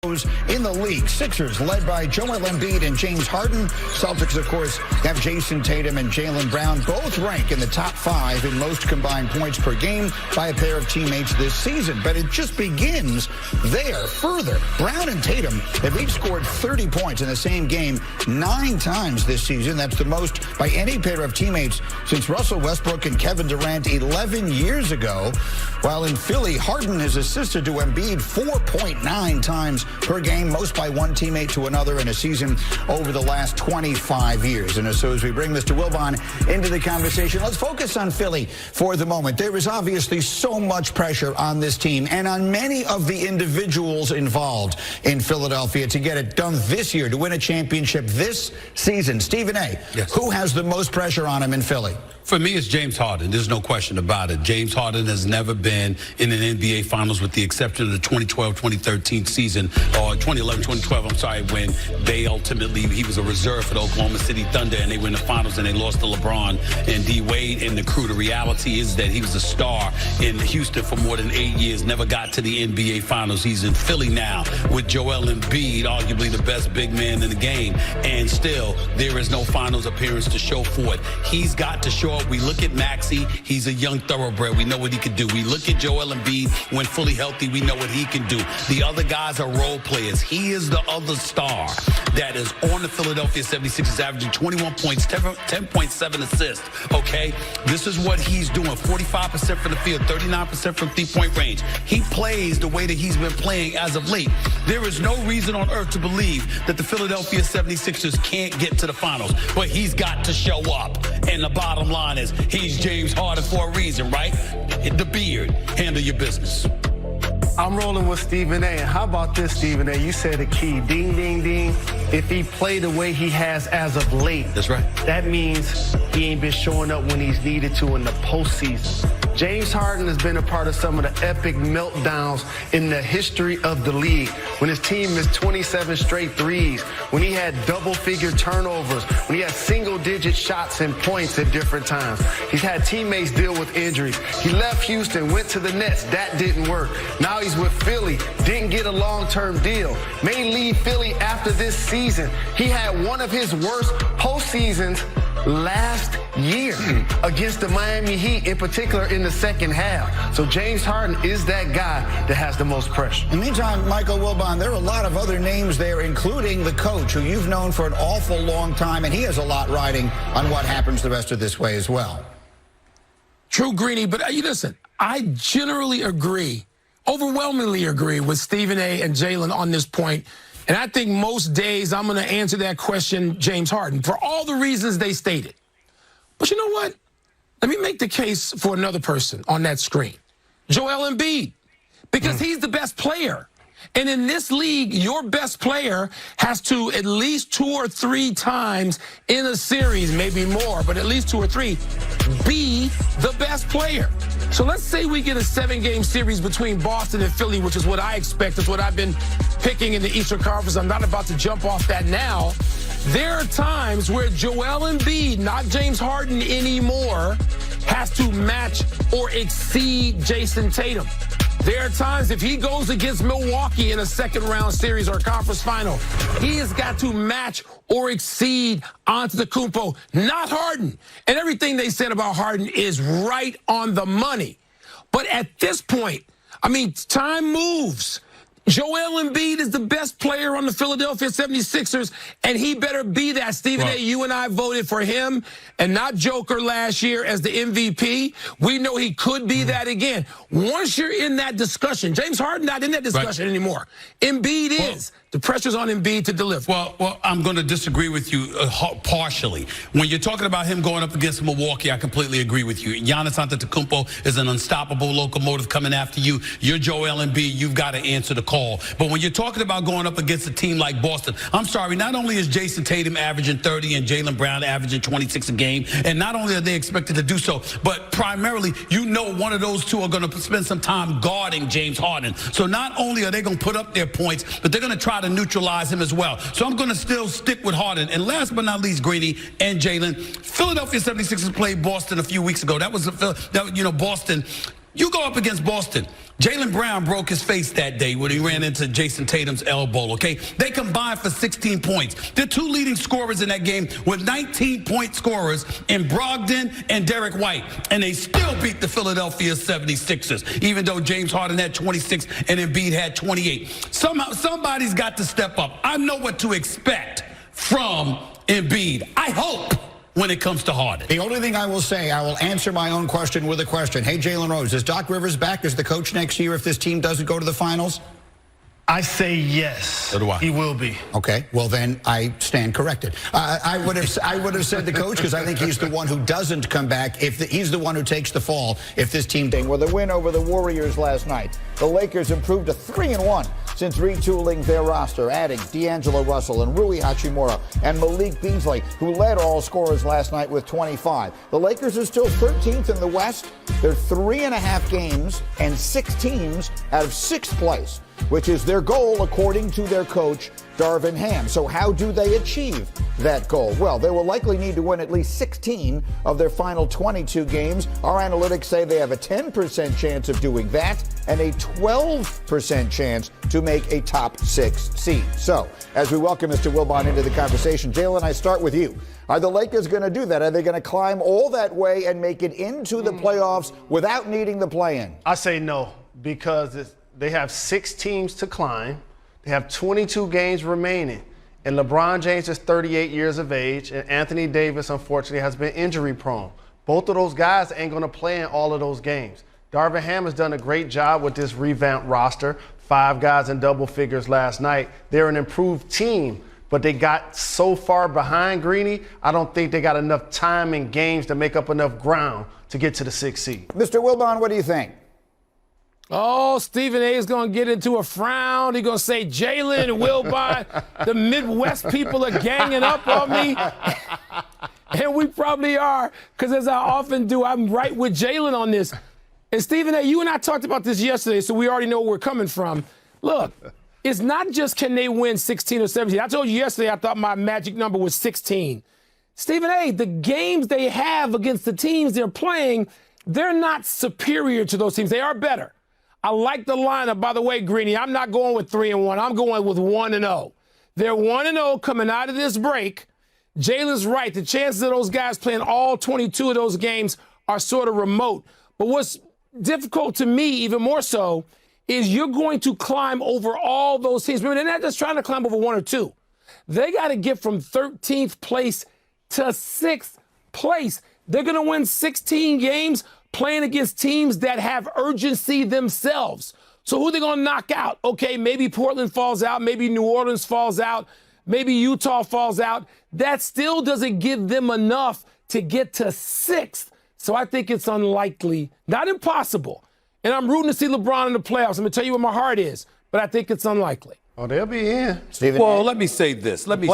In the league, Sixers led by Joel Embiid and James Harden. Celtics, of course, have Jason Tatum and Jalen Brown. Both rank in the top 5 in most combined points per game by a pair of teammates this season. But it just begins there. Further, Brown and Tatum have each scored 30 points in the same game 9 times this season. That's the most by any pair of teammates since Russell Westbrook and Kevin Durant 11 years ago. While in Philly, Harden has assisted to Embiid 4.9 times per game, most by one teammate to another in a season over the last 25 years. And so as we bring Mr. Wilbon into the conversation, let's focus on Philly for the moment. There is obviously so much pressure on this team and on many of the individuals involved in Philadelphia to get it done this year, to win a championship this season. Stephen A., yes. Who has the most pressure on him in Philly? For me, it's James Harden. There's no question about it. James Harden has never been in an NBA Finals with the exception of the 2012-2013 season, or 2011-2012, I'm sorry, when they ultimately, he was a reserve for the Oklahoma City Thunder, and they win the Finals, and they lost to LeBron and D. Wade and the crew. The reality is that he was a star in Houston for more than 8 years, never got to the NBA Finals. He's in Philly now with Joel Embiid, arguably the best big man in the game, and still, there is no Finals appearance to show for it. He's got to show up. We look at Maxey, he's a young thoroughbred. We know what he can do. We look at Joel Embiid when fully healthy, we know what he can do. The other guys are role players. He is the other star that is on the Philadelphia 76ers, averaging 21 points, 10.7 assists, okay? This is what he's doing, 45% from the field, 39% from three-point range. He plays the way that he's been playing as of late. There is no reason on earth to believe that the Philadelphia 76ers can't get to the Finals, but he's got to show up. And the bottom line is he's James Harden for a reason, right? The beard, handle your business. I'm rolling with Stephen A. And how about this, Stephen A? You said a key. Ding, ding, ding. If he played the way he has as of late, that's right. That means he ain't been showing up when he's needed to in the postseason. James Harden has been a part of some of the epic meltdowns in the history of the league. When his team missed 27 straight threes, when he had double-figure turnovers, when he had single-digit shots and points at different times. He's had teammates deal with injuries. He left Houston, went to the Nets. That didn't work. Now he's with Philly, didn't get a long-term deal. May leave Philly after this season. He had one of his worst postseasons last year against the Miami Heat, in particular in the second half. So James Harden is that guy that has the most pressure. In the meantime, Michael Wilbon, there are a lot of other names there, including the coach, who you've known for an awful long time, and he has a lot riding on what happens the rest of this way as well. True, Greeny, but listen, I generally agree, overwhelmingly agree with Stephen A. and Jalen on this point. And I think most days I'm going to answer that question, James Harden, for all the reasons they stated. But you know what? Let me make the case for another person on that screen, Joel Embiid, because he's the best player. And in this league, your best player has to at least 2 or 3 times in a series, maybe more, but at least 2 or 3, be the best player. So let's say we get a 7-game series between Boston and Philly, which is what I expect, is what I've been picking in the Eastern Conference. I'm not about to jump off that now. There are times where Joel Embiid, not James Harden anymore, has to match or exceed Jason Tatum. There are times if he goes against Milwaukee in a second-round series or a conference final, he has got to match or exceed Antetokounmpo, not Harden. And everything they said about Harden is right on the money. But at this point, I mean, time moves. Joel Embiid is the best player on the Philadelphia 76ers, and he better be that. Stephen A., you and I voted for him and not Joker last year as the MVP. We know he could be that again. Once you're in that discussion, James Harden not in that discussion anymore. Embiid is. The pressure's on Embiid to deliver. Well, I'm going to disagree with you partially. When you're talking about him going up against Milwaukee, I completely agree with you. Giannis Antetokounmpo is an unstoppable locomotive coming after you. You're Joel Embiid. You've got to answer the call. But when you're talking about going up against a team like Boston, I'm sorry, not only is Jason Tatum averaging 30 and Jalen Brown averaging 26 a game, and not only are they expected to do so, but primarily, you know one of those two are going to spend some time guarding James Harden. So not only are they going to put up their points, but they're going to try to neutralize him as well. So I'm going to still stick with Harden. And last but not least, Greeny and Jalen, Philadelphia 76ers played Boston a few weeks ago. That was, Boston You go up against Boston. Jalen Brown broke his face that day when he ran into Jason Tatum's elbow, okay? They combined for 16 points. The two leading scorers in that game were 19-point scorers in Brogdon and Derek White, and they still beat the Philadelphia 76ers, even though James Harden had 26 and Embiid had 28. Somebody's got to step up. I know what to expect from Embiid. I hope. When it comes to Harden. The only thing I will say, I will answer my own question with a question. Hey, Jalen Rose, is Doc Rivers back as the coach next year if this team doesn't go to the finals? I say yes. So do I. He will be. Okay, well then I stand corrected. I would have said the coach because I think he's the one who doesn't come back. He's the one who takes the fall if this team ding. With a win over the Warriors last night, the Lakers improved to 3-1 since retooling their roster, adding D'Angelo Russell and Rui Hachimura and Malik Beasley, who led all scorers last night with 25. The Lakers are still 13th in the West. They're 3.5 games and 6 teams out of 6th place, which is their goal according to their coach, Darvin Ham. So how do they achieve that goal? Well, they will likely need to win at least 16 of their final 22 games. Our analytics say they have a 10% chance of doing that and a 12% chance to make a top 6 seed. So, as we welcome Mr. Wilbon into the conversation, Jalen, I start with you. Are the Lakers going to do that? Are they going to climb all that way and make it into the playoffs without needing the play-in? I say no, because they have 6 teams to climb. They have 22 games remaining. And LeBron James is 38 years of age, and Anthony Davis, unfortunately, has been injury-prone. Both of those guys ain't going to play in all of those games. Darvin Ham has done a great job with this revamped roster. 5 guys in double figures last night. They're an improved team, but they got so far behind, Greeny, I don't think they got enough time in games to make up enough ground to get to the 6th seed. Mr. Wilbon, what do you think? Oh, Stephen A. is going to get into a frown. He's going to say, Jalen and Wilbon, the Midwest people are ganging up on me. And we probably are, because as I often do, I'm right with Jalen on this. And Stephen A., you and I talked about this yesterday, so we already know where we're coming from. Look, it's not just can they win 16 or 17. I told you yesterday I thought my magic number was 16. Stephen A., the games they have against the teams they're playing, they're not superior to those teams. They are better. I like the lineup. By the way, Greeny, I'm not going with 3-1. I'm going with 1-0. They're 1-0 coming out of this break. Jalen's right. The chances of those guys playing all 22 of those games are sort of remote. But what's difficult to me, even more so, is you're going to climb over all those teams. Remember, they're not just trying to climb over 1 or 2. They got to get from 13th place to 6th place. They're going to win 16 games playing against teams that have urgency themselves. So who are they going to knock out? Okay, maybe Portland falls out, maybe New Orleans falls out, maybe Utah falls out. That still doesn't give them enough to get to 6th. So I think it's unlikely, not impossible. And I'm rooting to see LeBron in the playoffs. I'm going to tell you what my heart is, but I think it's unlikely. Oh, they'll be in. Stephen Well, A. let me say this. Let me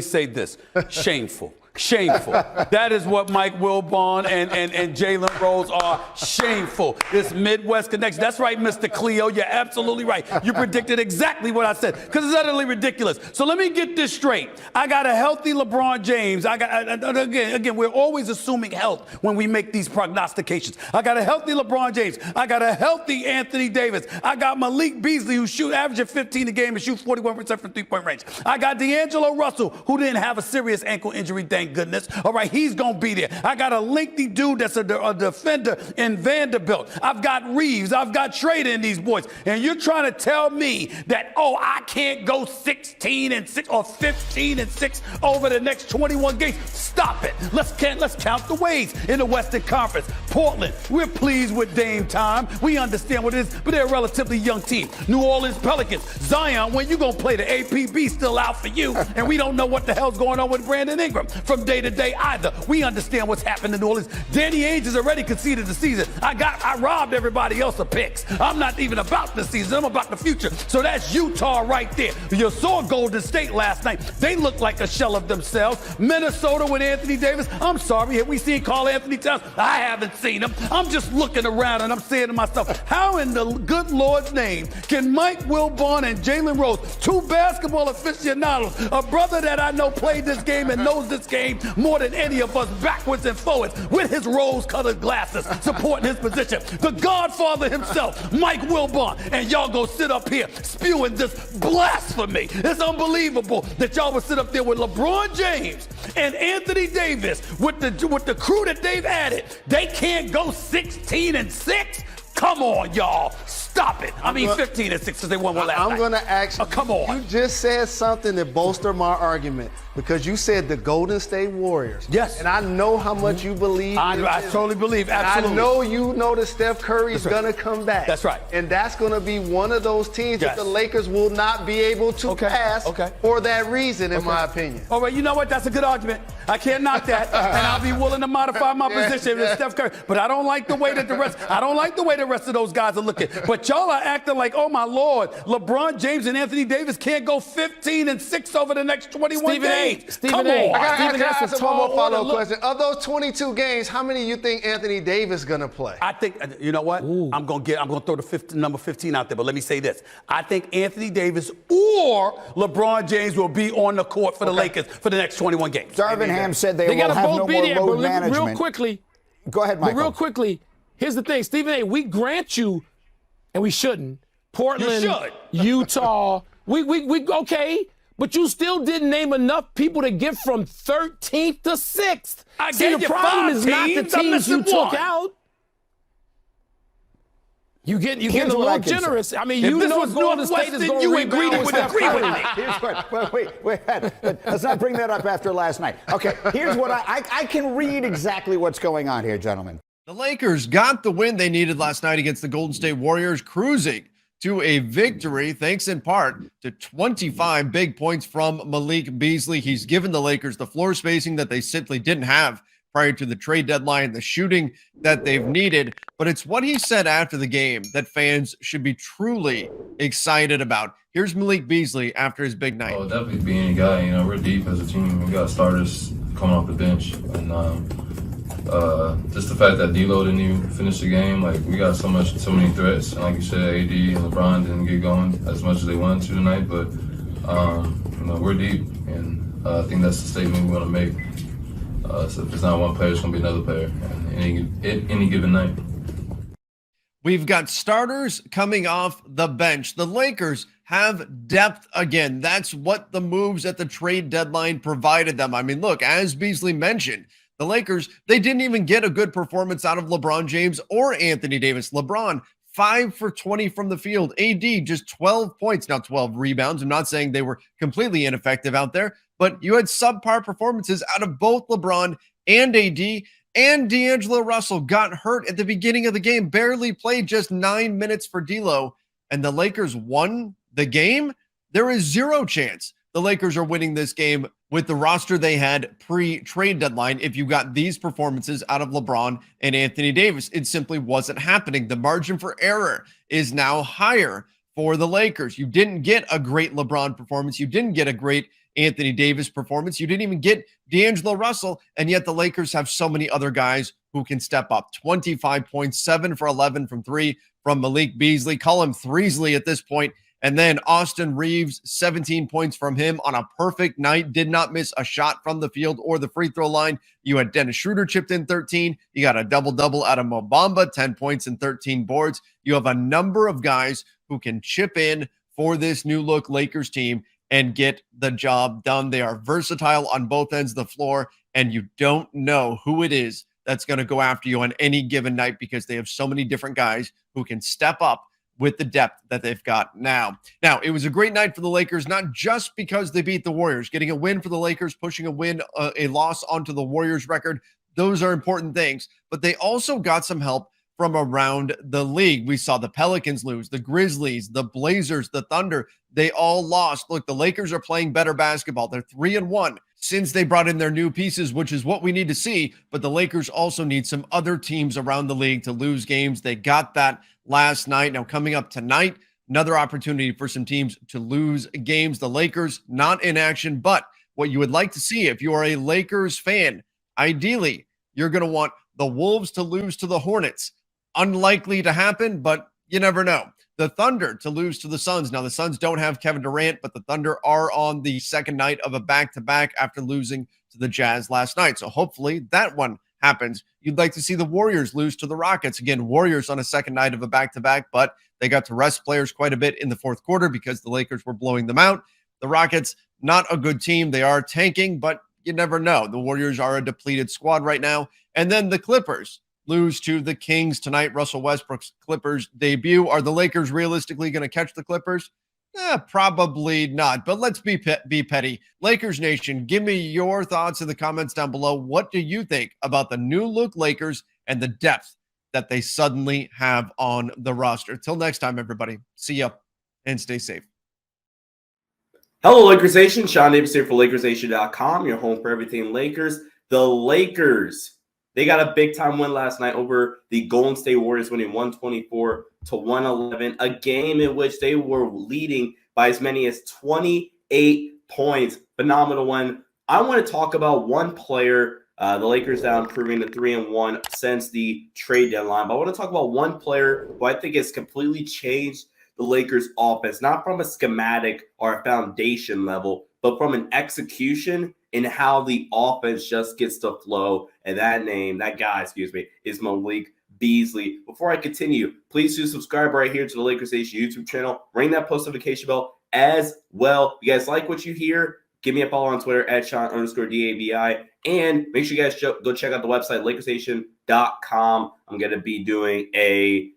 say this. Shameful. Shameful. That is what Mike Wilbon and Jalen Rose are. Shameful. This Midwest connection. That's right, Mr. Cleo. You're absolutely right. You predicted exactly what I said because it's utterly ridiculous. So let me get this straight. I got a healthy LeBron James. Again, we're always assuming health when we make these prognostications. I got a healthy LeBron James. I got a healthy Anthony Davis. I got Malik Beasley, who averaging 15 a game and shoot 41% from three-point range. I got D'Angelo Russell, who didn't have a serious ankle injury, thank goodness. All right, he's going to be there. I got a lengthy dude that's a defender in Vanderbilt. I've got Reeves. I've got Schrader in these boys. And you're trying to tell me that, I can't go 16-6 or 15-6 over the next 21 games. Stop it. Let's count the ways in the Western Conference. Portland, we're pleased with Dame time. We understand what it is, but they're a relatively young team. New Orleans Pelicans, Zion, when you going to play? The APB still out for you, and we don't know what the hell's going on with Brandon Ingram from day to day either. We understand what's happened in New Orleans. Danny Ainge has already conceded the season. I robbed everybody else of picks. I'm not even about the season. I'm about the future. So that's Utah right there. You saw Golden State last night. They look like a shell of themselves. Minnesota with Anthony Davis. I'm sorry. Have we seen Karl Anthony Towns? I haven't seen him. I'm just looking around and I'm saying to myself, how in the good Lord's name can Mike Wilbon and Jalen Rose, two basketball aficionados, a brother that I know played this game and knows this game, game more than any of us, backwards and forwards, with his rose-colored glasses, supporting his position. The Godfather himself, Mike Wilbon, and y'all go sit up here spewing this blasphemy. It's unbelievable that y'all would sit up there with LeBron James and Anthony Davis with the crew that they've added. They can't go 16-6. Come on, y'all. Stop it. 15-6 because they won one last night. I'm going to ask you. Come on. You just said something that bolstered my argument because you said the Golden State Warriors. Yes. And I know how much you believe. I totally believe. Absolutely. I know you know that Steph Curry is going to come back. That's right. And that's going to be one of those teams that the Lakers will not be able to pass for that reason, in my opinion. All right, you know what? That's a good argument. I can't knock that. And I'll be willing to modify my position with Steph Curry. But I don't like the way that the rest of those guys are looking. But y'all are acting like, oh my Lord, LeBron James and Anthony Davis can't go 15-6 over the next 21 games. Come on. I got to ask one more follow-up question. Of those 22 games, how many you think Anthony Davis gonna play? I think, you know what? I'm gonna throw the number 15 out there, but let me say this. I think Anthony Davis or LeBron James will be on the court for the Lakers for the next 21 games. Darvin Ham said they will have no more load management. Real quickly. Go ahead, Michael. But real quickly, here's the thing. Stephen A., we grant you, and we shouldn't, Portland, Utah, we okay, but you still didn't name enough people to get from 13th to 6th. The problem is not the teams you took out. You get a little generous. I mean, you know Golden State is going to rebound with Steph Curry. Wait, let's not bring that up after last night. Okay, here's what I can read exactly what's going on here, gentlemen. The Lakers got the win they needed last night against the Golden State Warriors, cruising to a victory thanks in part to 25 big points from Malik Beasley. He's given the Lakers the floor spacing that they simply didn't have prior to the trade deadline, the shooting that they've needed. But it's what he said after the game that fans should be truly excited about. Here's Malik Beasley after his big night. Oh, definitely being a guy. You know, we're deep as a team. We got starters coming off the bench. And just the fact that D-Lo didn't even finish the game, like, we got so many threats. And like you said, AD and LeBron didn't get going as much as they wanted to tonight. But, you know, we're deep. And I think that's the statement we want to make. So if it's not one player, it's going to be another player any given night. We've got starters coming off the bench. The Lakers have depth again. That's what the moves at the trade deadline provided them. I mean, look, as Beasley mentioned, the Lakers, they didn't even get a good performance out of LeBron James or Anthony Davis. LeBron, 5 for 20 from the field. AD, just 12 points, not 12 rebounds. I'm not saying they were completely ineffective out there, but you had subpar performances out of both LeBron and AD, and D'Angelo Russell got hurt at the beginning of the game, barely played just 9 minutes for D'Lo, and the Lakers won the game. There is zero chance the Lakers are winning this game with the roster they had pre-trade deadline if you got these performances out of LeBron and Anthony Davis. It simply wasn't happening. The margin for error is now higher for the Lakers. You didn't get a great LeBron performance. You didn't get a great Anthony Davis performance. You didn't even get D'Angelo Russell, and yet the Lakers have so many other guys who can step up. 25 points, 7 for 11 from 3 from Malik Beasley. Call him Threesley at this point. And then Austin Reeves, 17 points from him on a perfect night. Did not miss a shot from the field or the free throw line. You had Dennis Schroeder chipped in 13. You got a double-double out of Mo Bamba, 10 points and 13 boards. You have a number of guys who can chip in for this new-look Lakers team and get the job done. They are versatile on both ends of the floor, and you don't know who it is that's going to go after you on any given night because they have so many different guys who can step up with the depth that they've got now. Now, it was a great night for the Lakers, not just because they beat the Warriors. Getting a win for the Lakers, pushing a loss onto the Warriors record, those are important things. But they also got some help from around the league. We saw the Pelicans lose, the Grizzlies, the Blazers, the Thunder. They all lost. Look, the Lakers are playing better basketball. They're 3-1 since they brought in their new pieces, which is what we need to see. But the Lakers also need some other teams around the league to lose games. They got that last night. Now coming up tonight, another opportunity for some teams to lose games. The Lakers not in action, but what you would like to see if you are a Lakers fan, ideally, you're going to want the Wolves to lose to the Hornets. Unlikely to happen, but you never know. the Thunder to lose to the Suns. Now, the Suns don't have Kevin Durant, but the Thunder are on the second night of a back-to-back after losing to the Jazz last night. So hopefully that one happens. You'd like to see the Warriors lose to the Rockets. Again, Warriors on a second night of a back-to-back, but they got to rest players quite a bit in the fourth quarter because the Lakers were blowing them out. The Rockets, not a good team. They are tanking, but you never know. The Warriors are a depleted squad right now. And then the Clippers lose to the Kings tonight. Russell Westbrook's Clippers debut. Are the Lakers realistically going to catch the Clippers? Probably not, but let's be petty. Lakers Nation, give me your thoughts in the comments down below. What do you think about the new look Lakers and the depth that they suddenly have on the roster? Till next time, everybody. See ya and stay safe. Hello, Lakers Nation. Sean Davis here for LakersNation.com, your home for everything Lakers. The Lakers, they got a big-time win last night over the Golden State Warriors, winning 124-111, a game in which they were leading by as many as 28 points. Phenomenal win. I want to talk about one player. The Lakers now improving to 3-1 since the trade deadline. But I want to talk about one player who I think has completely changed the Lakers offense, not from a schematic or a foundation level, but from an execution and how the offense just gets to flow. And that guy, is Malik Beasley. Before I continue, please do subscribe right here to the Lakers Nation YouTube channel. Ring that post notification bell as well. If you guys like what you hear, give me a follow on Twitter at Sean_DABI. And make sure you guys go check out the website, LakersNation.com. I'm going to be doing a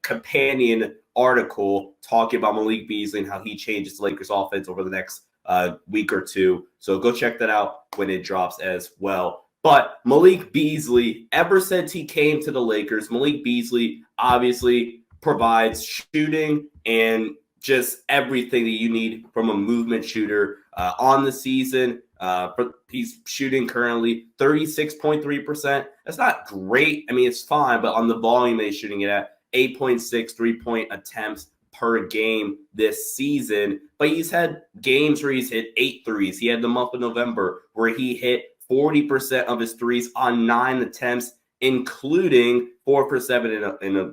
companion article talking about Malik Beasley and how he changes the Lakers offense over the next week or two. So go check that out when it drops as well. But Malik Beasley, ever since he came to the Lakers, Malik Beasley obviously provides shooting and just everything that you need from a movement shooter on the season. He's shooting currently 36.3%. That's not great. I mean, it's fine, but on the volume that he's shooting it at, 8.6 3-point attempts per game this season. But he's had games where he's hit 8 threes. He had the month of November where he hit 40% of his threes on 9 attempts, including 4 for 7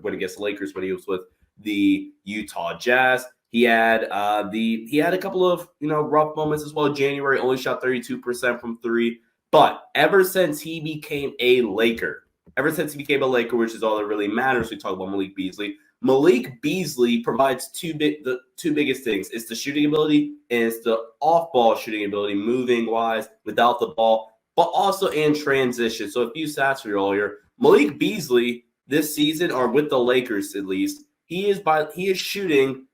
when against the Lakers when he was with the Utah Jazz. He had a couple of rough moments as well. January only shot 32% from 3. But ever since he became a Laker, which is all that really matters, we talk about Malik Beasley. Malik Beasley provides the two biggest things. It's the shooting ability and it's the off-ball shooting ability, moving-wise, without the ball, but also in transition. So a few stats for you all here. Malik Beasley this season, or with the Lakers at least, he is shooting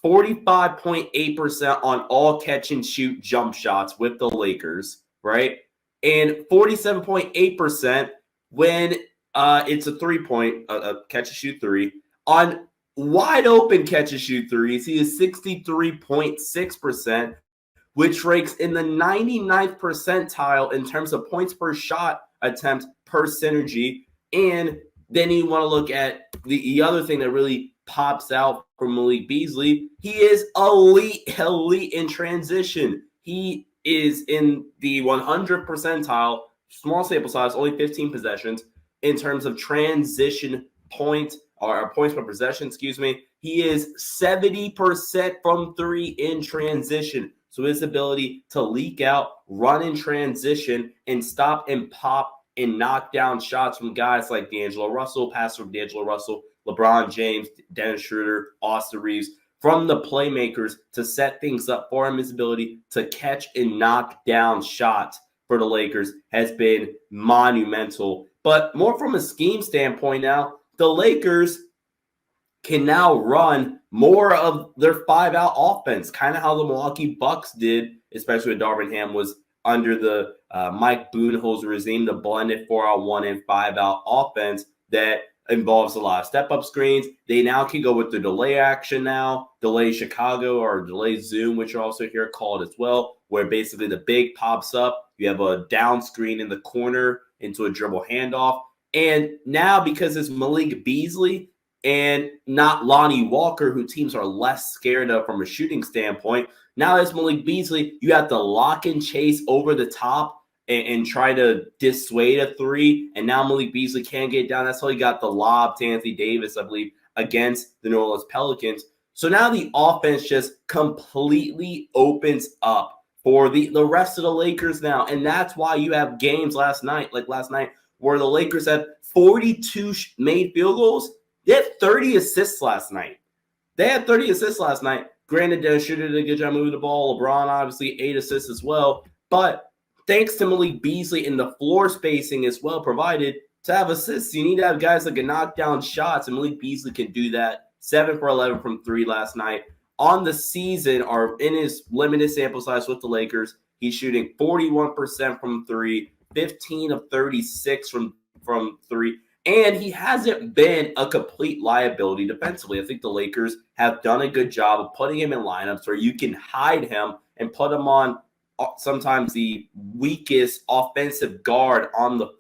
45.8% on all catch-and-shoot jump shots with the Lakers, right? And 47.8% when it's a 3-point catch-and-shoot 3. On wide-open catch-and-shoot 3s, he is 63.6%, which ranks in the 99th percentile in terms of points per shot attempt per synergy. And then you want to look at the other thing that really pops out from Malik Beasley. He is elite in transition. He is in the 100th percentile, small sample size, only 15 possessions, in terms of transition points per possession, He is 70% from 3 in transition. So his ability to leak out, run in transition, and stop and pop and knock down shots from guys like D'Angelo Russell, pass from D'Angelo Russell, LeBron James, Dennis Schroeder, Austin Reeves, from the playmakers to set things up for him. His ability to catch and knock down shots for the Lakers has been monumental. But more from a scheme standpoint now, the Lakers can now run more of their 5-out offense, kind of how the Milwaukee Bucks did, especially when Darvin Ham was under the Mike Budenholzer regime, the blended 4-out, 1 and 5-out offense that involves a lot of step-up screens. They now can go with the delay action now, delay Chicago or delay Zoom, which are also here called as well, where basically the big pops up. You have a down screen in the corner into a dribble handoff. And now because it's Malik Beasley and not Lonnie Walker, who teams are less scared of from a shooting standpoint, now as Malik Beasley, you have to lock and chase over the top and try to dissuade a 3. And now Malik Beasley can't get down. That's how he got the lob to Anthony Davis, I believe, against the New Orleans Pelicans. So now the offense just completely opens up for the rest of the Lakers now. And that's why you have games last night, where the Lakers had 42 made field goals. They had 30 assists last night. Granted, Dennis Schroeder did a good job moving the ball. LeBron, obviously, 8 assists as well. But thanks to Malik Beasley and the floor spacing as well provided to have assists, you need to have guys that can knock down shots, and Malik Beasley can do that. 7 for 11 from 3 last night. On the season, or in his limited sample size with the Lakers, he's shooting 41% from 3, 15 of 36 from 3. And he hasn't been a complete liability defensively. I think the Lakers have done a good job of putting him in lineups where you can hide him and put him on sometimes the weakest offensive guard on the floor.